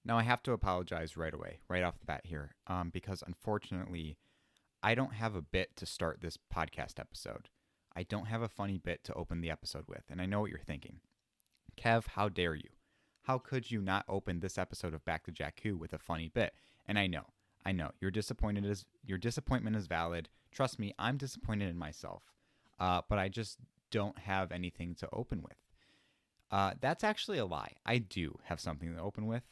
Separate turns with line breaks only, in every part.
Now, I have to apologize right away, right off the bat here, because unfortunately, I don't have a bit to start this podcast episode. I don't have a funny bit to open the episode with, and I know what you're thinking. Kev, how dare you? How could you not open this episode of Back to Jakku with a funny bit? And I know, your disappointment is valid. Trust me, I'm disappointed in myself, but I just don't have anything to open with. That's actually a lie. I do have something to open with.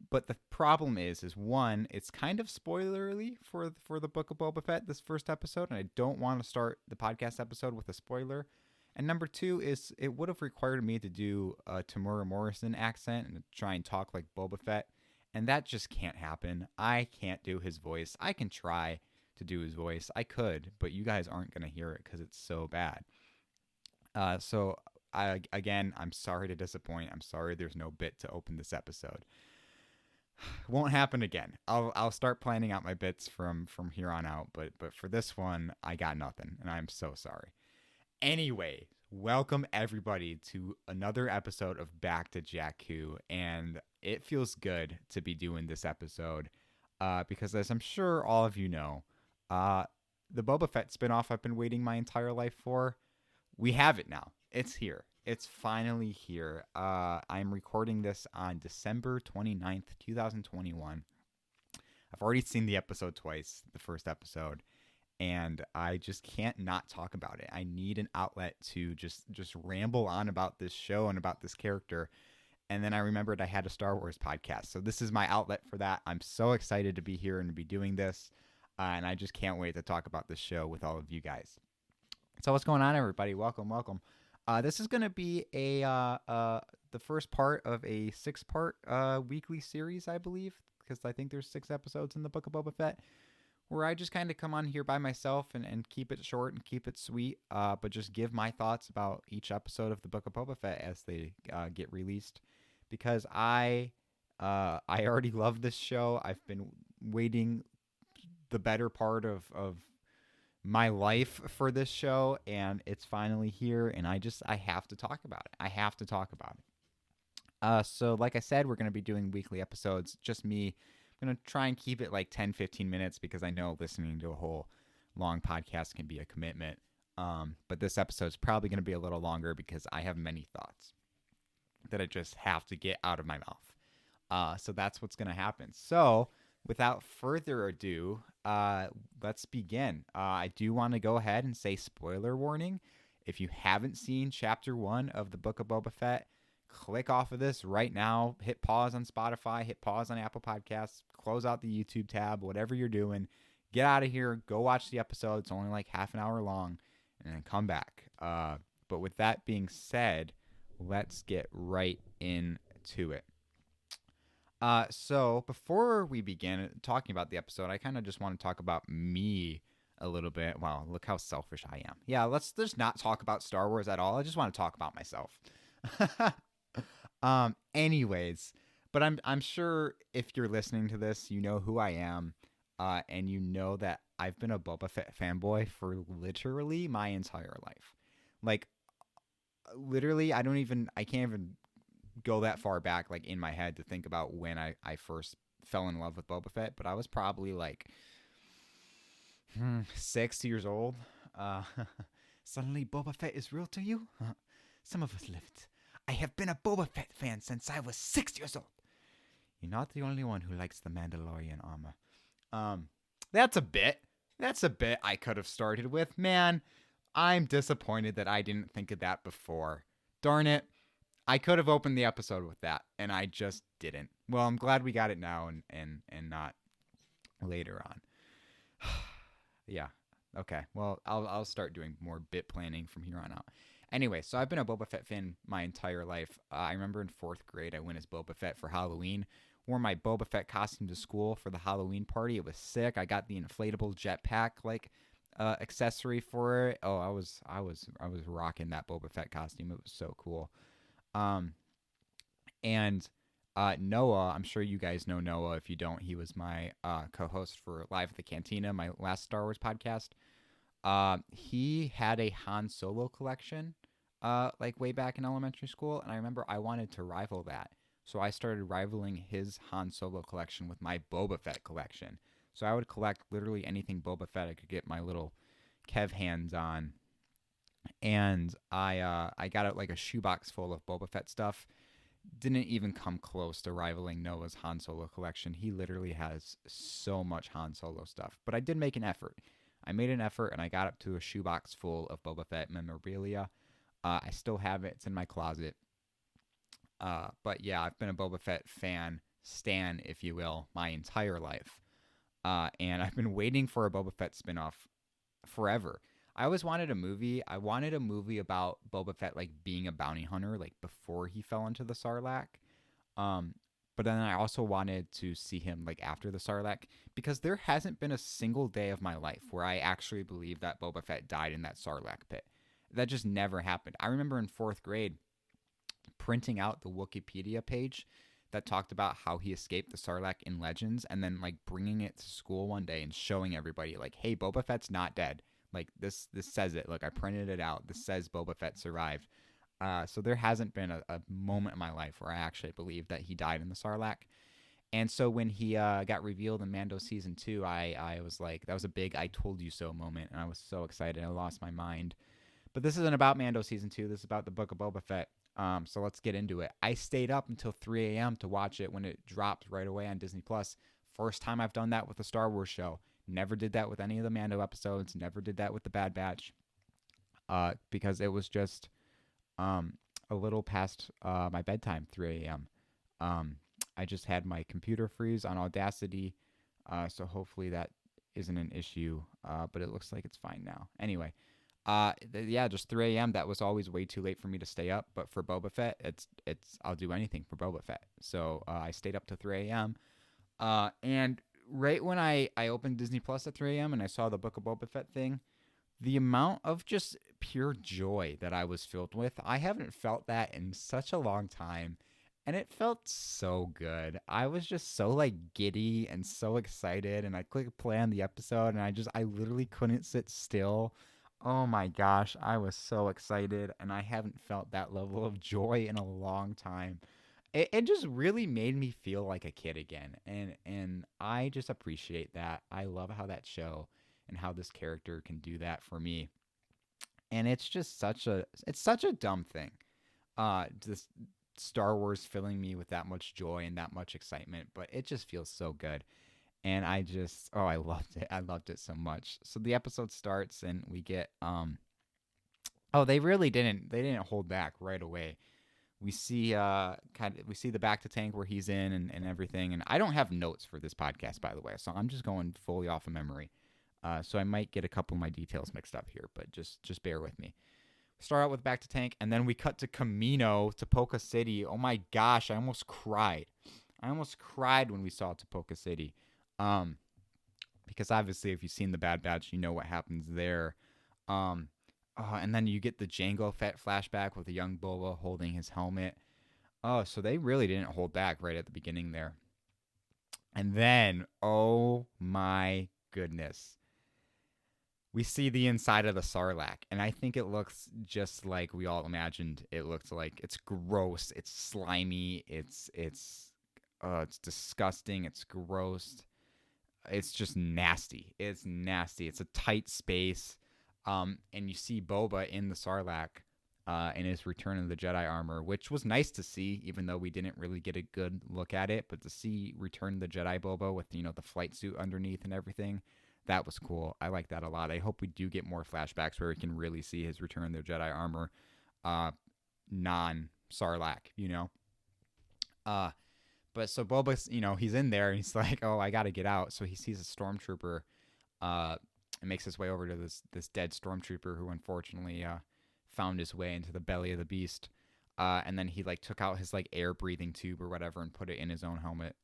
But the problem is one, it's kind of spoilerly for the Book of Boba Fett, this first episode, and I don't want to start the podcast episode with a spoiler. And number two is it would have required me to do a Tamura Morrison accent and try and talk like Boba Fett, and that just can't happen. I can't do his voice. I can try to do his voice. I could, but you guys aren't going to hear it because it's so bad. Again, I'm sorry to disappoint. I'm sorry there's no bit to open this episode. Won't happen again. I'll start planning out my bits from here on out, but for this one, I got nothing, and I'm so sorry. Anyway, welcome everybody to another episode of Back to Jakku, and it feels good to be doing this episode, because as I'm sure all of you know, the Boba Fett spinoff I've been waiting my entire life for, we have it now. It's here. It's finally here. I'm recording this on December 29th, 2021. I've already seen the episode twice, the first episode, and I just can't not talk about it. I need an outlet to just ramble on about this show and about this character. And then I remembered I had a Star Wars podcast. So this is my outlet for that. I'm so excited to be here and to be doing this. And I just can't wait to talk about this show with all of you guys. So what's going on, everybody? Welcome. This is going to be the first part of a 6-part weekly series, I believe, because I think there's 6 episodes in the Book of Boba Fett, where I just kind of come on here by myself and keep it short and keep it sweet, but just give my thoughts about each episode of the Book of Boba Fett as they get released, because I already love this show. I've been waiting the better part of my life for this show, and it's finally here, and I have to talk about it. So like I said, we're going to be doing weekly episodes, just me. I'm going to try and keep it like 10-15 minutes, because I know listening to a whole long podcast can be a commitment. But this episode's probably going to be a little longer because I have many thoughts that I just have to get out of my mouth. So that's what's going to happen. So without further ado, let's begin. I do want to go ahead and say spoiler warning. If you haven't seen Chapter 1 of the Book of Boba Fett, click off of this right now. Hit pause on Spotify. Hit pause on Apple Podcasts. Close out the YouTube tab. Whatever you're doing, get out of here. Go watch the episode. It's only like half an hour long, and then come back. But with that being said, let's get right into it. So before we begin talking about the episode, I kind of just want to talk about me a little bit. Wow, look how selfish I am. Yeah, let's just not talk about Star Wars at all. I just want to talk about myself. Anyways, but I'm sure if you're listening to this, you know who I am, and you know that I've been a Boba Fett fanboy for literally my entire life. Like, literally, I can't even go that far back, like, in my head to think about when I first fell in love with Boba Fett, but I was probably like 6 years old. Suddenly Boba Fett is real to you? Some of us lived. I have been a Boba Fett fan since I was 6 years old. You're not the only one who likes the Mandalorian armor. That's a bit I could have started with. Man, I'm disappointed that I didn't think of that before. Darn it. I could have opened the episode with that, and I just didn't. Well, I'm glad we got it now and not later on. Yeah. Okay. Well, I'll start doing more bit planning from here on out. Anyway, so I've been a Boba Fett fan my entire life. I remember in 4th grade, I went as Boba Fett for Halloween. Wore my Boba Fett costume to school for the Halloween party. It was sick. I got the inflatable jetpack accessory for it. Oh, I was rocking that Boba Fett costume. It was so cool. And Noah, I'm sure you guys know Noah. If you don't, he was my co-host for Live at the Cantina, my last Star Wars podcast. He had a Han Solo collection, like way back in elementary school, and I remember I wanted to rival that So I started rivaling his Han Solo collection with my Boba Fett collection. So I would collect literally anything Boba Fett I could get my little Kev hands on. And I got it like a shoebox full of Boba Fett stuff. Didn't even come close to rivaling Noah's Han Solo collection. He literally has so much Han Solo stuff. But I did make an effort. I made an effort and I got up to a shoebox full of Boba Fett memorabilia. I still have it. It's in my closet. But yeah, I've been a Boba Fett stan, if you will, my entire life. And I've been waiting for a Boba Fett spinoff forever. I always wanted a movie. I wanted a movie about Boba Fett like being a bounty hunter, like before he fell into the Sarlacc. But then I also wanted to see him like after the Sarlacc, because there hasn't been a single day of my life where I actually believe that Boba Fett died in that Sarlacc pit. That just never happened. I remember in 4th grade printing out the Wikipedia page that talked about how he escaped the Sarlacc in Legends, and then like bringing it to school one day and showing everybody like, hey, Boba Fett's not dead. Like this says it. Like I printed it out. This says Boba Fett survived. So there hasn't been a moment in my life where I actually believe that he died in the Sarlacc. And so when he got revealed in Mando Season 2, I was like, that was a big I told you so moment. And I was so excited. I lost my mind. But this isn't about Mando Season 2. This is about the Book of Boba Fett. So let's get into it. I stayed up until 3 a.m. to watch it when it dropped right away on Disney+. First time I've done that with a Star Wars show. Never did that with any of the Mando episodes. Never did that with the Bad Batch. Because it was just a little past my bedtime, 3 a.m. I just had my computer freeze on Audacity. So hopefully that isn't an issue. But it looks like it's fine now. Anyway. Just 3 a.m. That was always way too late for me to stay up. But for Boba Fett, it's I'll do anything for Boba Fett. So I stayed up to 3 a.m. And right when I opened Disney Plus at 3 a.m. and I saw the Book of Boba Fett thing, the amount of just pure joy that I was filled with, I haven't felt that in such a long time. And it felt so good. I was just so like giddy and so excited. And I clicked play on the episode and I literally couldn't sit still. Oh my gosh, I was so excited, and I haven't felt that level of joy in a long time. It just really made me feel like a kid again, and I just appreciate that. I love how that show and how this character can do that for me. And it's just such a dumb thing. Just Star Wars filling me with that much joy and that much excitement, but it just feels so good. And I loved it. I loved it so much. So the episode starts and we get they didn't hold back right away. We see we see the back to tank where he's in and everything. And I don't have notes for this podcast, by the way, so I'm just going fully off of memory. So I might get a couple of my details mixed up here, but just bear with me. Start out with back to tank, and then we cut to Camino, Topoka City. Oh my gosh, I almost cried. I almost cried when we saw Topoka City. Because obviously if you've seen the Bad Batch, you know what happens there. And then you get the Jango Fett flashback with the young Boba holding his helmet. Oh, so they really didn't hold back right at the beginning there. And then, oh my goodness, we see the inside of the Sarlacc, and I think it looks just like we all imagined it looked like. It's gross, it's slimy, it's disgusting, it's gross. It's just nasty. It's nasty. It's a tight space. And you see Boba in the Sarlacc in his Return of the Jedi armor, which was nice to see, even though we didn't really get a good look at it. But to see Return of the Jedi Boba with, the flight suit underneath and everything, that was cool. I like that a lot. I hope we do get more flashbacks where we can really see his Return of the Jedi armor non-Sarlacc, But so Boba's, he's in there and he's like, oh, I got to get out. So he sees a stormtrooper and makes his way over to this dead stormtrooper who unfortunately found his way into the belly of the beast. And then he like took out his like air breathing tube or whatever and put it in his own helmet,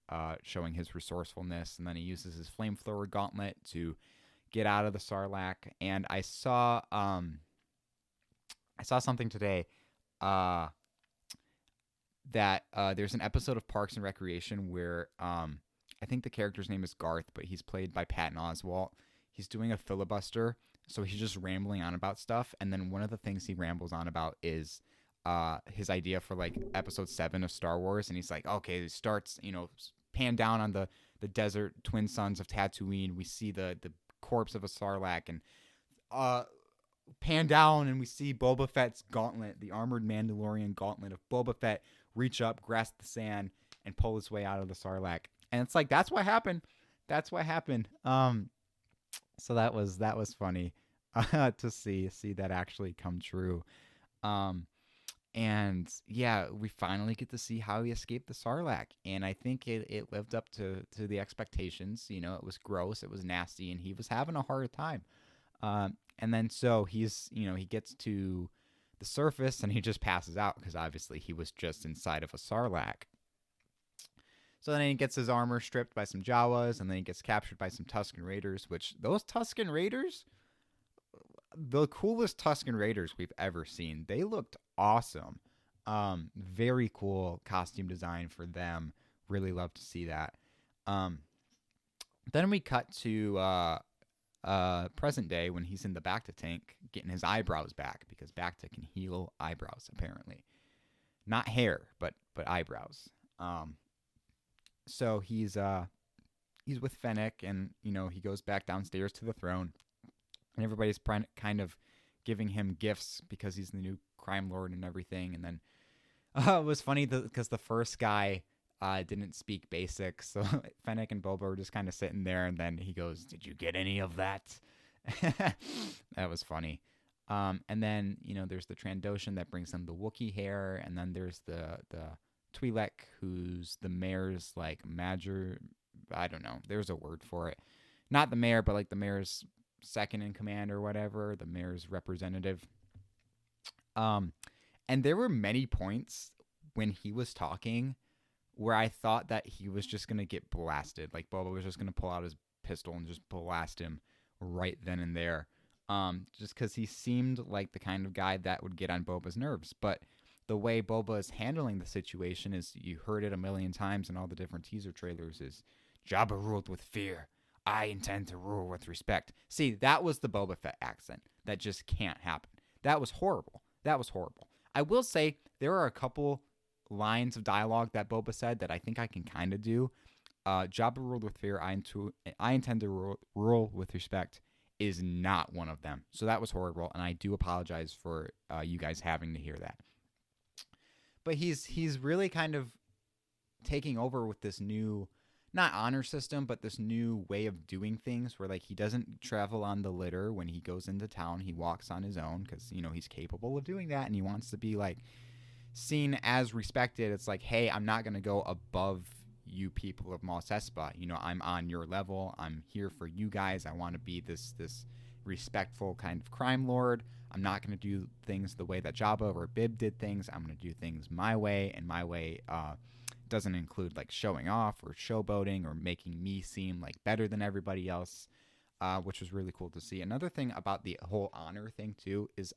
showing his resourcefulness. And then he uses his flamethrower gauntlet to get out of the Sarlacc. And I saw something today that there's an episode of Parks and Recreation where I think the character's name is Garth, but he's played by Patton Oswalt. He's doing a filibuster, so he's just rambling on about stuff. And then one of the things he rambles on about is his idea for like episode 7 of Star Wars, and he's like, okay, it starts, pan down on the desert twin suns of Tatooine. We see the corpse of a Sarlacc, and pan down, and we see Boba Fett's gauntlet, the armored Mandalorian gauntlet of Boba Fett, reach up, grasp the sand, and pull his way out of the Sarlacc. And it's like, that's what happened. That's what happened. So that was funny to see that actually come true. And yeah, we finally get to see how he escaped the Sarlacc, and I think it lived up to the expectations. It was gross, it was nasty, and he was having a hard time. And then so he's, he gets to the surface and he just passes out because obviously he was just inside of a Sarlacc. So then he gets his armor stripped by some Jawas, and then he gets captured by some Tusken Raiders, which those Tusken Raiders, the coolest Tusken Raiders we've ever seen. They looked awesome. Very cool costume design for them. Really love to see that. Then we cut to present day when he's in the Bacta tank getting his eyebrows back, because Bacta can heal eyebrows apparently. Not hair, but eyebrows. So he's with Fennec, and he goes back downstairs to the throne, and everybody's kind of giving him gifts because he's the new crime lord and everything. And then it was funny because the first guy didn't speak basic, so Fennec and Boba were just kind of sitting there, and then he goes, "Did you get any of that?" That was funny. And then there's the Trandoshan that brings him the Wookiee hair, and then there's the Twi'lek, who's the mayor's like major. I don't know. There's a word for it. Not the mayor, but like the mayor's second in command or whatever. The mayor's representative. And there were many points when he was talking where I thought that he was just gonna get blasted. Like Boba was just gonna pull out his pistol and just blast him right then and there. Just because he seemed like the kind of guy that would get on Boba's nerves, but the way Boba is handling the situation is, you heard it a million times in all the different teaser trailers, is Jabba ruled with fear. I intend to rule with respect. See, that was the Boba Fett accent. That just can't happen. That was horrible. I will say there are a couple lines of dialogue that Boba said that I think I can kind of do. Jabba ruled with fear. I intend to rule with respect is not one of them. So that was horrible, and I do apologize for you guys having to hear that. But he's really kind of taking over with this new, not honor system, but this new way of doing things, where like he doesn't travel on the litter when he goes into town. He walks on his own because he's capable of doing that, and he wants to be like seen as respected. It's like, hey, I'm not gonna go above you people of Mos Espa. I'm on your level. I'm here for you guys. I want to be this respectful kind of crime lord. I'm not going to do things the way that Jabba or Bib did things. I'm going to do things my way, and my way doesn't include like showing off or showboating or making me seem like better than everybody else, which was really cool to see. Another thing about the whole honor thing too is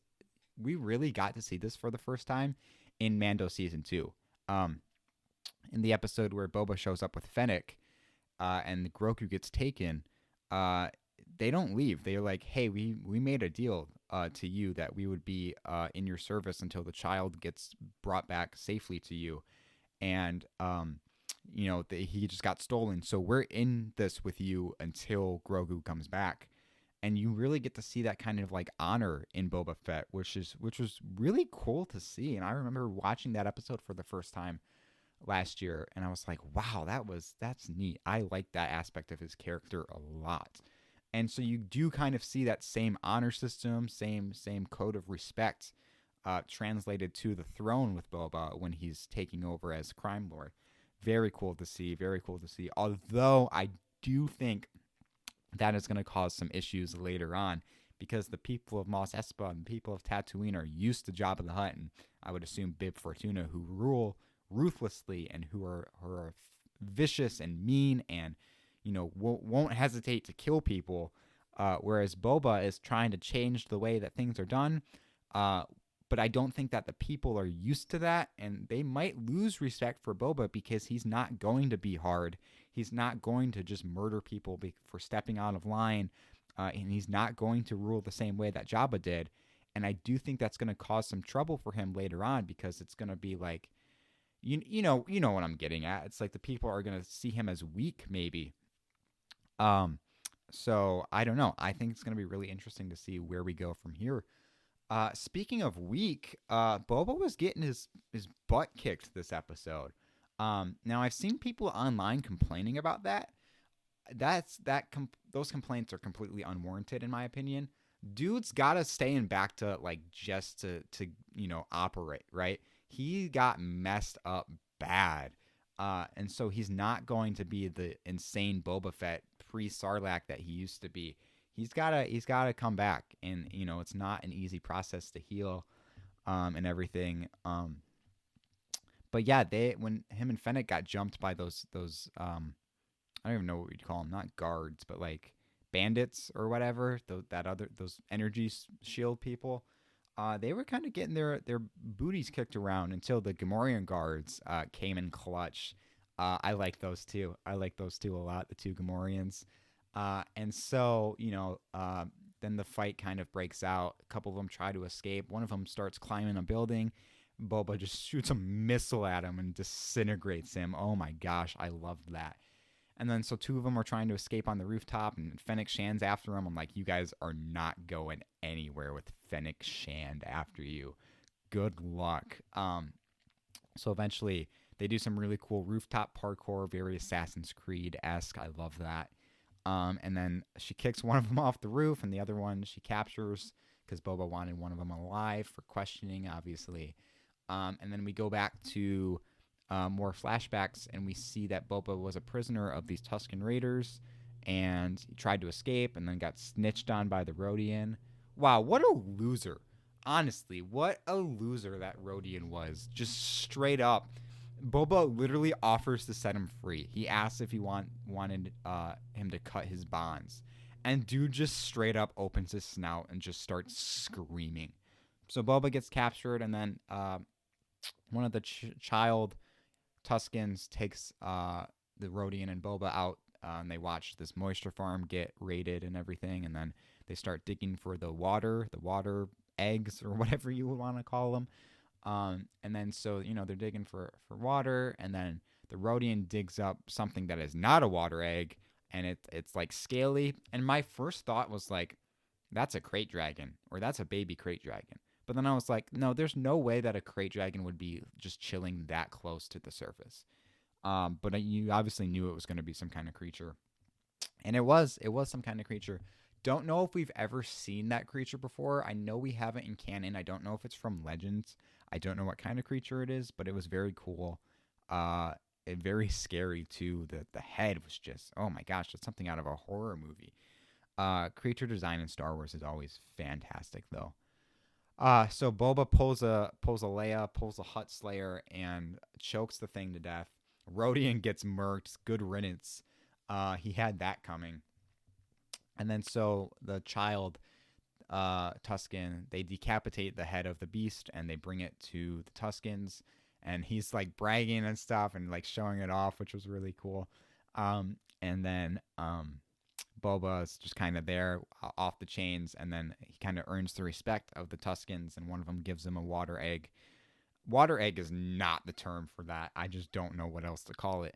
we really got to see this for the first time in Mando Season 2. In the episode where Boba shows up with Fennec and Grogu gets taken, they don't leave. They're like, hey, we made a deal to you that we would be in your service until the child gets brought back safely to you. And, he just got stolen. So we're in this with you until Grogu comes back. And you really get to see that kind of like honor in Boba Fett, which was really cool to see. And I remember watching that episode for the first time last year, and I was like, wow, that's neat. I like that aspect of his character a lot. And so you do kind of see that same honor system, same code of respect translated to the throne with Boba when he's taking over as crime lord. Very cool to see. Although I do think that is going to cause some issues later on, because the people of Mos Espa and the people of Tatooine are used to Jabba the Hutt, and I would assume Bib Fortuna, who rule ruthlessly and who are vicious and mean and won't hesitate to kill people, whereas Boba is trying to change the way that things are done, but I don't think that the people are used to that, and they might lose respect for Boba because he's not going to be hard. He's not going to just murder people for stepping out of line, and he's not going to rule the same way that Jabba did. And I do think that's going to cause some trouble for him later on, because it's going to be like, you know what I'm getting at. It's like the people are going to see him as weak, maybe. Um, so I don't know. I think it's going to be really interesting to see where we go from here. Speaking of weak, Boba was getting his butt kicked this episode. Now I've seen people online complaining about that. Those complaints are completely unwarranted in my opinion. Dude's gotta stay in back to like just to operate, right? He got messed up bad. And so he's not going to be the insane Boba Fett pre-Sarlacc that he used to be. He's gotta come back, and it's not an easy process to heal, and everything. But yeah, when him and Fennec got jumped by those I don't even know what we'd call them, not guards, but like bandits or whatever, those energy shield people. They were kind of getting their booties kicked around until the Gamorrean guards came in clutch. I like those two. I like those two a lot, the two Gamorreans. And so, then the fight kind of breaks out. A couple of them try to escape. One of them starts climbing a building. Boba just shoots a missile at him and disintegrates him. Oh my gosh, I loved that. And then so two of them are trying to escape on the rooftop, and Fennec Shan's after them. I'm like, you guys are not going anywhere with Fennec Shan after you. Good luck. So eventually they do some really cool rooftop parkour, very Assassin's Creed-esque. I love that. And then she kicks one of them off the roof, and the other one she captures because Boba wanted one of them alive for questioning, obviously. And then we go back to more flashbacks, and we see that Boba was a prisoner of these Tusken Raiders, and he tried to escape, and then got snitched on by the Rodian. Wow, what a loser. Honestly, what a loser that Rodian was. Just straight up. Boba literally offers to set him free. He asks if he wanted him to cut his bonds. And dude just straight up opens his snout and just starts screaming. So Boba gets captured, and then one of the child Tuskens takes the Rodian and Boba out, and they watch this moisture farm get raided and everything, and then they start digging for the water eggs, or whatever you would want to call them. And then so, they're digging for water, and then the Rodian digs up something that is not a water egg, and it's like scaly. And my first thought was like, that's a crate dragon, or that's a baby crate dragon. But then I was like, no, there's no way that a crate dragon would be just chilling that close to the surface. But you obviously knew it was going to be some kind of creature. And it was some kind of creature. Don't know if we've ever seen that creature before. I know we haven't in canon. I don't know if it's from Legends. I don't know what kind of creature it is, but it was very cool. Very scary too. The head was just, oh my gosh, it's something out of a horror movie. Creature design in Star Wars is always fantastic, though. So Boba pulls a Leia, pulls a Hutt Slayer, and chokes the thing to death. Rodian gets murked. Good riddance. He had that coming. And then so the child Tusken, they decapitate the head of the beast, and they bring it to the Tuskens, and he's like bragging and stuff and like showing it off, which was really cool. And then Boba is just kind of there off the chains, and then he kind of earns the respect of the Tuskens, and one of them gives him a water egg. Water egg is not the term for that. I just don't know what else to call it.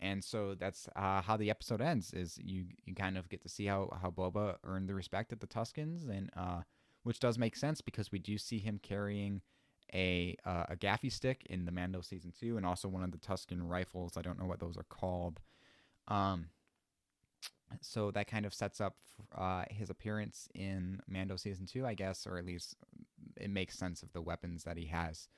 And so that's how the episode ends, is you kind of get to see how Boba earned the respect of the Tuskens, and which does make sense because we do see him carrying a gaffy stick in the Mando Season 2, and also one of the Tusken rifles. I don't know what those are called. So that kind of sets up his appearance in Mando Season 2, I guess, or at least it makes sense of the weapons that he has.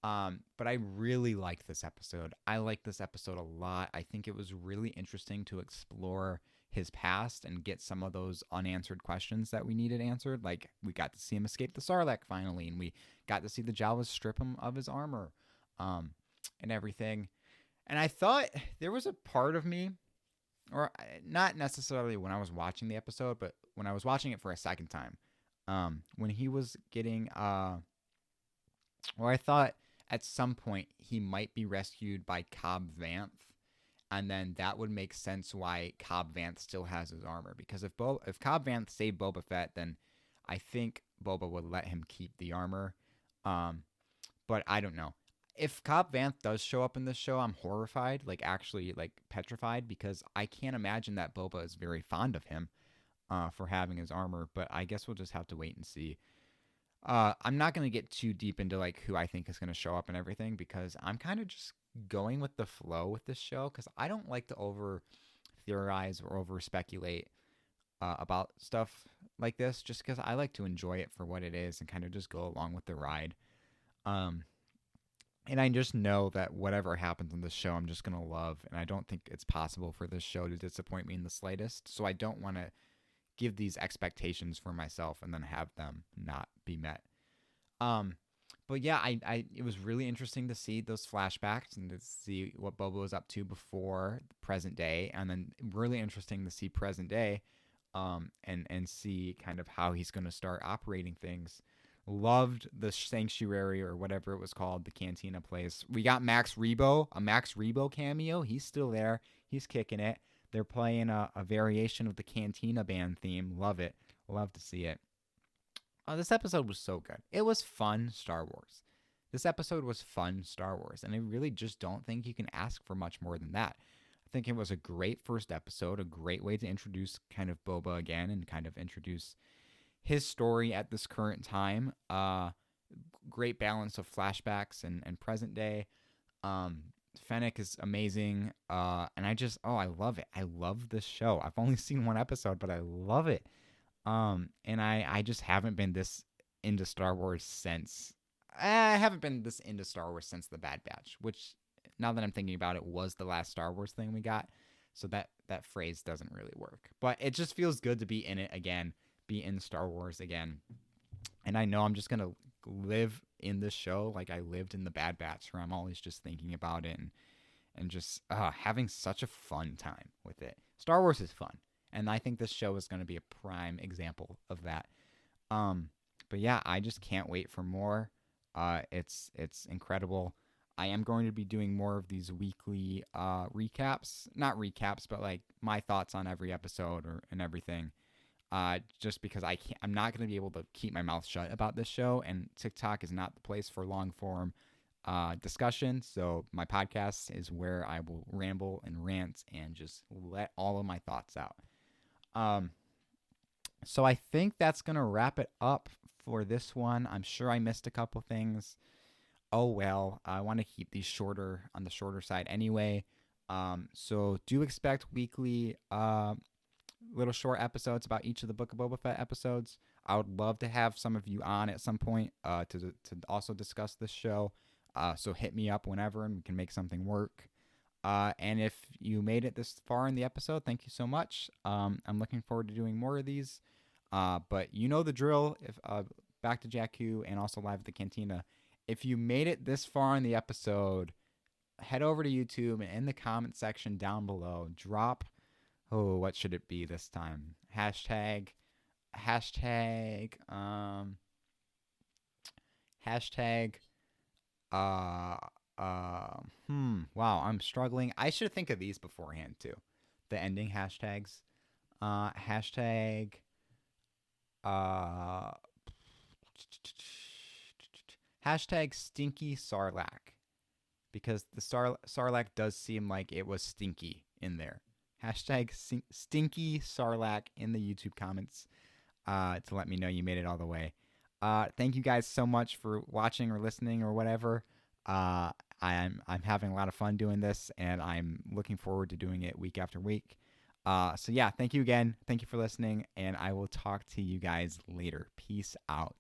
But I really like this episode. I like this episode a lot. I think it was really interesting to explore his past and get some of those unanswered questions that we needed answered. Like, we got to see him escape the Sarlacc finally, and we got to see the Jawas strip him of his armor, and everything. And I thought there was a part of me, or not necessarily when I was watching the episode, but when I was watching it for a second time, when he was getting, or I thought at some point he might be rescued by Cobb Vanth, and then that would make sense why Cobb Vanth still has his armor. Because if Cobb Vanth saved Boba Fett, then I think Boba would let him keep the armor. Um, but I don't know. If Cobb Vanth does show up in this show, I'm horrified, like actually like petrified, because I can't imagine that Boba is very fond of him for having his armor. But I guess we'll just have to wait and see. I'm not going to get too deep into like who I think is going to show up and everything, because I'm kind of just going with the flow with this show, because I don't like to over theorize or over speculate about stuff like this, just because I like to enjoy it for what it is and kind of just go along with the ride. Um, and I just know that whatever happens in this show, I'm just gonna love, and I don't think it's possible for this show to disappoint me in the slightest. So I don't want to give these expectations for myself and then have them not be met. Um, but yeah, it was really interesting to see those flashbacks and to see what Boba was up to before the present day, and then really interesting to see present day, and see kind of how he's going to start operating things. Loved the sanctuary or whatever it was called, the cantina place. We got a Max Rebo cameo. He's still there. He's kicking it. They're playing a variation of the Cantina Band theme. Love it. Love to see it. This episode was so good. It was fun Star Wars. This episode was fun Star Wars, and I really just don't think you can ask for much more than that. I think it was a great first episode, a great way to introduce kind of Boba again and kind of introduce his story at this current time. Great balance of flashbacks and present day. Fennec is amazing. And I love it. I love this show. I've only seen one episode, but I love it. And I just haven't been this into Star Wars since. I haven't been this into Star Wars since The Bad Batch, which, now that I'm thinking about it, was the last Star Wars thing we got. So that phrase doesn't really work. But it just feels good to be in it again, be in Star Wars again. And I know I'm just going to live in this show like I lived in The Bad Batch, where I'm always just thinking about it and just having such a fun time with it. Star Wars is fun. And I think this show is going to be a prime example of that. But yeah, I just can't wait for more. It's incredible. I am going to be doing more of these weekly recaps. Not recaps, but like my thoughts on every episode and everything. Just because I'm not going to be able to keep my mouth shut about this show, and TikTok is not the place for long form discussion. So my podcast is where I will ramble and rant and just let all of my thoughts out. So I think that's going to wrap it up for this one. I'm sure I missed a couple things. Oh well, I want to keep these shorter, on the shorter side anyway. So do expect weekly little short episodes about each of the Book of Boba Fett episodes. I would love to have some of you on at some point to also discuss this show. So hit me up whenever and we can make something work. And if you made it this far in the episode, thank you so much. I'm looking forward to doing more of these. But you know the drill. If Back to Jakku and also Live at the Cantina. If you made it this far in the episode, head over to YouTube and in the comment section down below, drop, what should it be this time? Hashtag, wow, I'm struggling. I should think of these beforehand too. The ending hashtags. Hashtag, hashtag stinky Sarlacc, because the Sarlacc does seem like it was stinky in there. Hashtag stinky Sarlacc in the YouTube comments to let me know you made it all the way. Thank you guys so much for watching or listening or whatever. I'm having a lot of fun doing this, and I'm looking forward to doing it week after week. So yeah, thank you again. Thank you for listening, and I will talk to you guys later. Peace out.